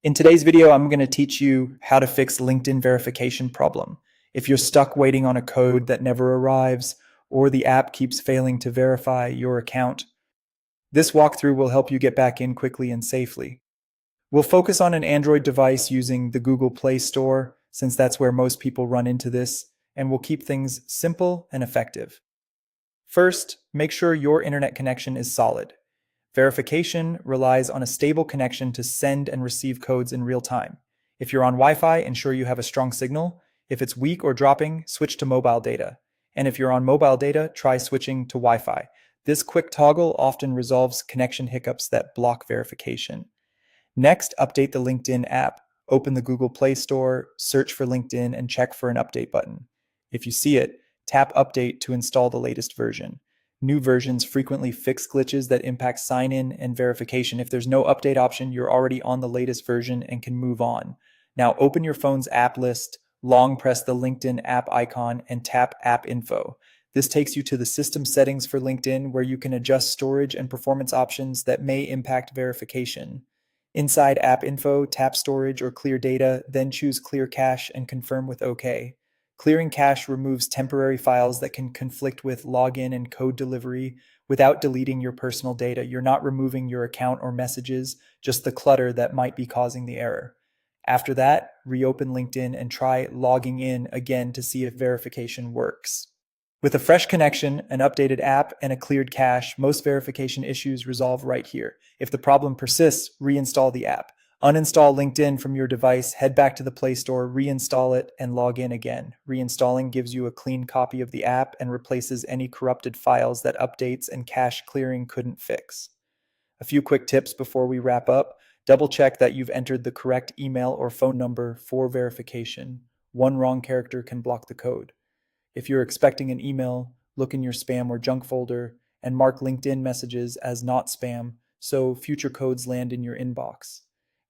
In today's video, I'm going to teach you how to fix LinkedIn verification problem. If you're stuck waiting on a code that never arrives, or the app keeps failing to verify your account, this walkthrough will help you get back in quickly and safely. We'll focus on an Android device using the Google Play Store, since that's where most people run into this, and we'll keep things simple and effective. First, make sure your internet connection is solid. Verification relies on a stable connection to send and receive codes in real time. If you're on Wi-Fi, ensure you have a strong signal. If it's weak or dropping, switch to mobile data. And if you're on mobile data, try switching to Wi-Fi. This quick toggle often resolves connection hiccups that block verification. Next, update the LinkedIn app. Open the Google Play Store, search for LinkedIn, and check for an update button. If you see it, tap Update to install the latest version. New versions frequently fix glitches that impact sign-in and verification. If there's no update option, you're already on the latest version and can move on. Now open your phone's app list, long press the LinkedIn app icon, and tap App Info. This takes you to the system settings for LinkedIn, where you can adjust storage and performance options that may impact verification. Inside App Info, tap Storage or Clear Data, then choose Clear Cache and confirm with OK. Clearing cache removes temporary files that can conflict with login and code delivery without deleting your personal data. You're not removing your account or messages, just the clutter that might be causing the error. After that, reopen LinkedIn and try logging in again to see if verification works. With a fresh connection, an updated app, and a cleared cache, most verification issues resolve right here. If the problem persists, reinstall the app. Uninstall LinkedIn from your device, head back to the Play Store, reinstall it, and log in again. Reinstalling gives you a clean copy of the app and replaces any corrupted files that updates and cache clearing couldn't fix. A few quick tips before we wrap up. Double check that you've entered the correct email or phone number for verification. One wrong character can block the code. If you're expecting an email, look in your spam or junk folder and mark LinkedIn messages as not spam so future codes land in your inbox.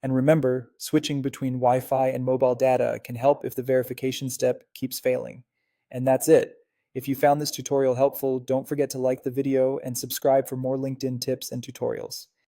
And remember, switching between Wi-Fi and mobile data can help if the verification step keeps failing. And that's it. If you found this tutorial helpful, don't forget to like the video and subscribe for more LinkedIn tips and tutorials.